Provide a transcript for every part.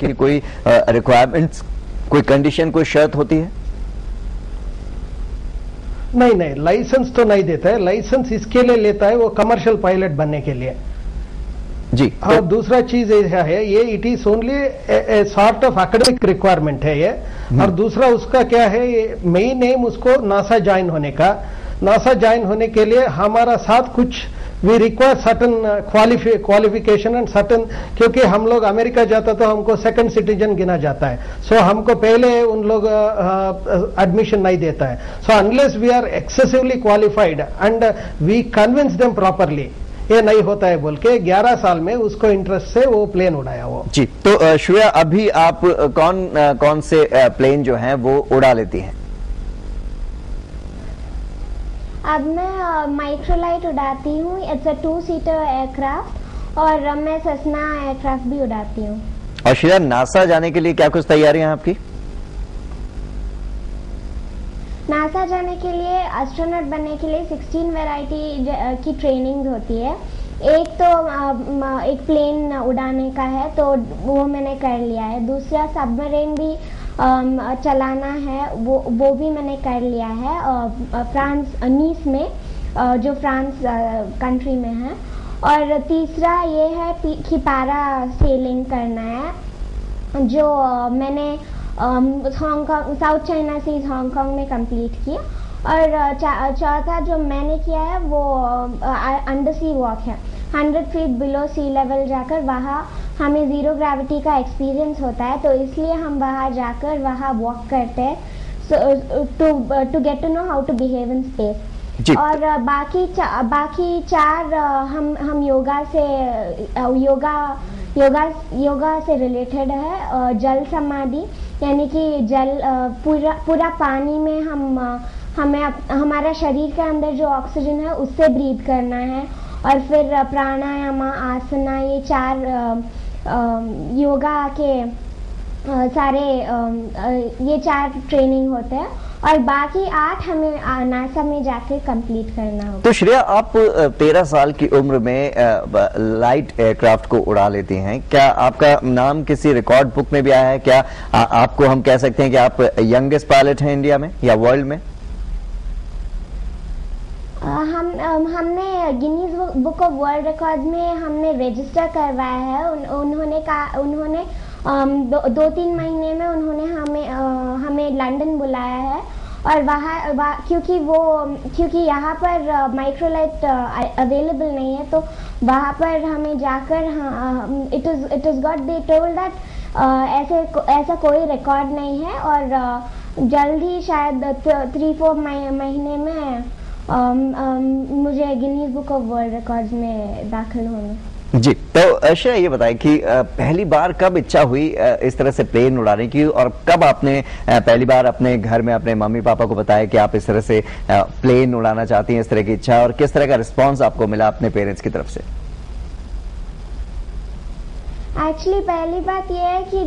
की कोई रिक्वायरमेंट्स, कोई कंडीशन, कोई शर्त होती है? नहीं नहीं, लाइसेंस तो नहीं देता है। लाइसेंस इसके लिए लेता है वो कमर्शियल पायलट बनने के लिए जी। और दूसरा चीज है ये it is only sort of academic requirement है ये। और दूसरा उसका क्या है, मेन एम उसको नासा ज्वाइन होने का। नासा ज्वाइन होने के लिए हमारा साथ कुछ we require certain qualification and certain, क्योंकि हम लोग अमेरिका जाता तो हमको सेकंड सिटीजन गिना जाता है। सो हमको पहले उन लोग एडमिशन नहीं देता है। So unless we are excessively qualified and we convince them properly, ये नहीं होता है बोल के 11 साल में उसको इंटरेस्ट से वो प्लेन उड़ाया वो। जी, तो श्रेया, अभी आप कौन से प्लेन जो हैं वो उड़ा लेती हैं? अब मैं माइक्रोलाइट उड़ाती हूँ। इट्स अ 2-सीटर एयरक्राफ्ट और मैं सेस्ना एयरक्राफ्ट भी उड़ाती हूँ। और श्रेया, नासा जाने के लिए क्या कुछ तैयारियां हैं आपकी? नासा जाने के लिए, एस्ट्रोनॉट बनने के लिए 16 वैरायटी की ट्रेनिंग होती है। एक तो एक प्लेन उड़ाने का है, तो वो मैंने कर लिया है। दूसरा सबमरीन भी चलाना है, वो भी मैंने कर लिया है फ्रांस, नीस में, जो फ्रांस कंट्री में है। और तीसरा ये है कि पैरा सेलिंग करना है, जो मैंने Hong Kong, South China Seas Hong Kong में कंप्लीट किया। और चौथा जो मैंने किया है वो अंडर सी वॉक है। 100 फीट बिलो सी लेवल जाकर वहाँ हमें जीरो ग्रेविटी का एक्सपीरियंस होता है, तो इसलिए हम वहाँ जाकर वहाँ वॉक करते हैं, to get to know how to behave in space. और बाकी चार हम योगा से रिलेटेड है। जल समाधि, यानी कि जल पूरा पानी में हमें हमारा शरीर के अंदर जो ऑक्सीजन है उससे ब्रीथ करना है। और फिर प्राणायाम, आसना, ये 4 योगा के सारे ये 4 ट्रेनिंग होते हैं। और बाकी 8 हमें नासा में जाकर कंप्लीट करना होगा। तो श्रेया, आप 13 साल की उम्र में लाइट एयरक्राफ्ट को उड़ा लेती हैं। क्या आपका नाम किसी रिकॉर्ड बुक में भी आया है? क्या आपको हम कह सकते हैं कि आप यंगेस्ट पायलट हैं इंडिया में या वर्ल्ड में? हमने Guinness book of world record में हमने रजिस्टर करवाया है। उन्होंने 2-3 महीने में उन्होंने हमें लंदन बुलाया है। और वहाँ क्योंकि यहाँ पर माइक्रोलाइट अवेलेबल नहीं है, तो वहाँ पर हमें जाकर it is got they told that ऐसा कोई रिकॉर्ड नहीं है। और जल्द ही शायद 3-4 महीने में मुझे Guinness book of world records में दाखिल होना। जी, तो श्रेया, ये बताएं कि पहली बार कब इच्छा हुई इस तरह से प्लेन उड़ाने की, और कब आपने पहली बार अपने घर में अपने मम्मी पापा को बताया कि आप इस तरह से प्लेन उड़ाना चाहती हैं, इस तरह की इच्छा, और किस तरह का रिस्पांस आपको मिला अपने पेरेंट्स की तरफ से? एक्चुअली पहली बात यह है कि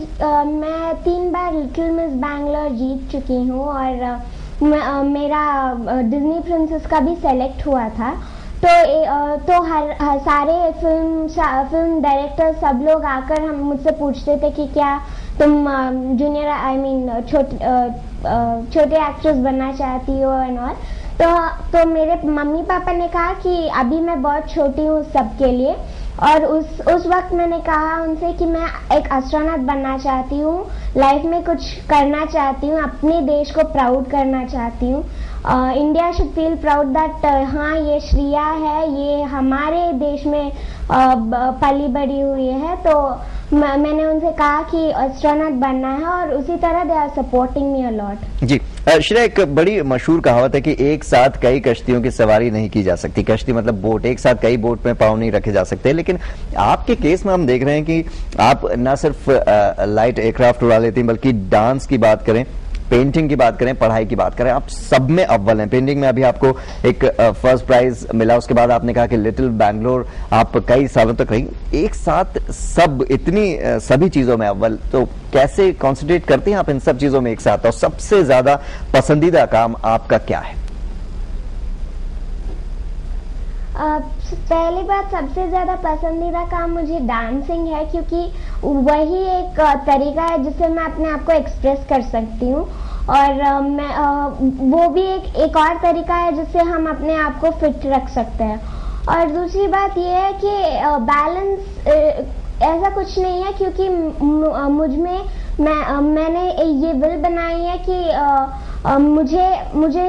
मैं 3 बार लिटिल मिस बैंगलोर जीत चुकी हूँ और मेरा डिज्नी प्रिंसेस का भी सेलेक्ट हुआ था। तो हर सारे फिल्म डायरेक्टर सब लोग आकर हम मुझसे पूछते थे कि क्या तुम जूनियर छोटे एक्ट्रेस बनना चाहती हो एंड ऑल। तो मेरे मम्मी पापा ने कहा कि अभी मैं बहुत छोटी हूँ सबके लिए। और उस वक्त मैंने कहा उनसे कि मैं एक एस्ट्रोनॉट बनना चाहती हूँ, लाइफ में कुछ करना चाहती हूँ, अपने देश को प्राउड करना चाहती हूँ। India should feel proud that हाँ ये श्रेया है, ये हमारे देश में पली बड़ी हुई है। तो मैंने उनसे कहा कि एस्ट्रोनॉट बनना है और उसी तरह they are supporting me a lot. जी श्रेया, एक बड़ी मशहूर कहावत है कि एक साथ कई कश्तियों की सवारी नहीं की जा सकती। कश्ती मतलब बोट, एक साथ कई बोट में पांव नहीं रखे जा सकते। लेकिन आपके केस में हम देख रहे हैं कि आप न सिर्फ लाइट एयरक्राफ्ट उड़ा लेती हैं, बल्कि डांस की बात करें, पेंटिंग की बात करें, पढ़ाई की बात करें, आप सब में अव्वल हैं। पेंटिंग में अभी आपको एक फर्स्ट प्राइज मिला, उसके बाद आपने कहा कि लिटिल बैंगलोर आप कई सालों तक रही। एक साथ सब इतनी सभी चीजों में अव्वल, तो कैसे कॉन्सेंट्रेट करते हैं आप इन सब चीजों में एक साथ? और सबसे ज्यादा पसंदीदा काम आपका क्या है? पहली बात, सबसे ज्यादा पसंदीदा काम मुझे डांसिंग है, क्योंकि वही एक तरीका है जिससे मैं अपने आप को एक्सप्रेस कर सकती हूँ। और वो भी एक और तरीका है जिससे हम अपने आप को फिट रख सकते हैं। और दूसरी बात ये है कि बैलेंस ऐसा कुछ नहीं है, क्योंकि मुझ में मैंने ये विल बनाई है कि मुझे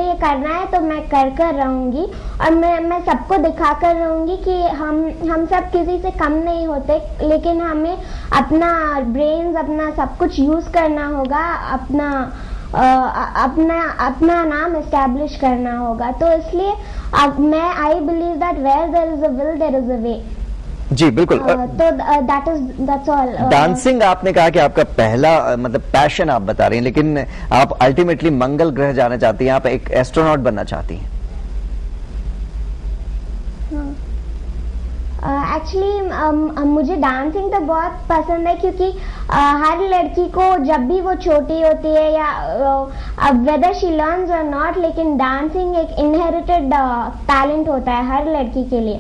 ये करना है, तो मैं कर रहूंगी। और मैं सबको दिखा कर रहूंगी कि हम सब किसी से कम नहीं होते, लेकिन हमें अपना ब्रेन्स, अपना सब कुछ यूज करना होगा, अपना नाम एस्टैब्लिश करना होगा। तो इसलिए I believe that where there is a will there is a way. जी बिल्कुल। तो दैट्स ऑल। डांसिंग आपने कहा कि आपका पहला मतलब पैशन आप बता रही हैं, लेकिन आप अल्टीमेटली मंगल ग्रह जाना चाहती हैं, आप एक एस्ट्रोनॉट बनना चाहती हैं। एक्चुअली मुझे डांसिंग तो बहुत पसंद है, क्योंकि हर लड़की को जब भी वो छोटी होती है या वेदर शी लर्न्स और नॉट, लेकिन डांसिंग एक इनहेरिटेड टैलेंट होता है हर लड़की के लिए।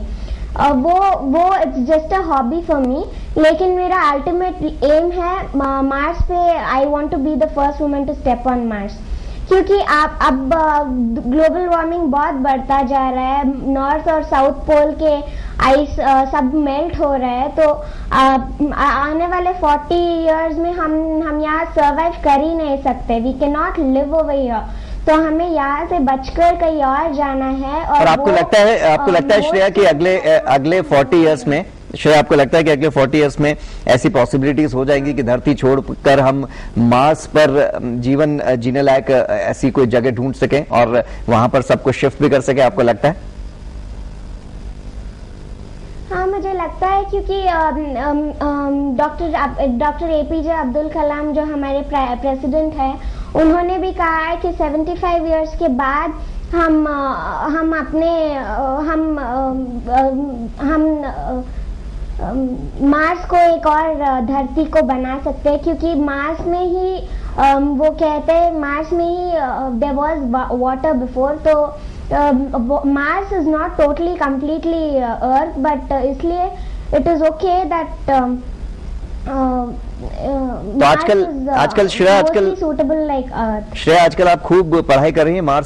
वो it's just a hobby for me, लेकिन मेरा अल्टीमेट एम है मार्स पे। I want to be the first woman to step on Mars, क्योंकि अब ग्लोबल वार्मिंग बहुत बढ़ता जा रहा है, नॉर्थ और साउथ पोल के आइस सब मेल्ट हो रहा है। तो आने वाले 40 इयर्स में हम यहाँ सर्वाइव कर ही नहीं सकते। We can not live over here, तो हमें यहाँ से बचकर कहीं और जाना है। और आपको लगता है श्रेया कि अगले 40 इयर्स में, श्रेया आपको लगता है कि अगले 40 इयर्स में ऐसी पॉसिबिलिटीज हो जाएंगी कि धरती छोड़कर हम मार्स पर जीवन जीने लायक ऐसी कोई जगह ढूंढ सकें और वहां पर सबको शिफ्ट भी कर सके? आपको लगता है? हाँ, मुझे लगता है, क्योंकि डॉक्टर APJ अब्दुल कलाम जो हमारे प्रेसिडेंट हैं, उन्होंने भी कहा है कि 75 इयर्स के बाद हम मार्स को एक और धरती को बना सकते हैं, क्योंकि मार्स में ही वो कहते हैं मार्स में ही देयर वाज वाटर बिफोर। तो Mars is not totally completely earth, but इसलिए इट इज ओके दैट तो आजकल Shreya, suitable like earth. Shreya, आजकल आप खूब पढ़ाई कर रही हैं मार्स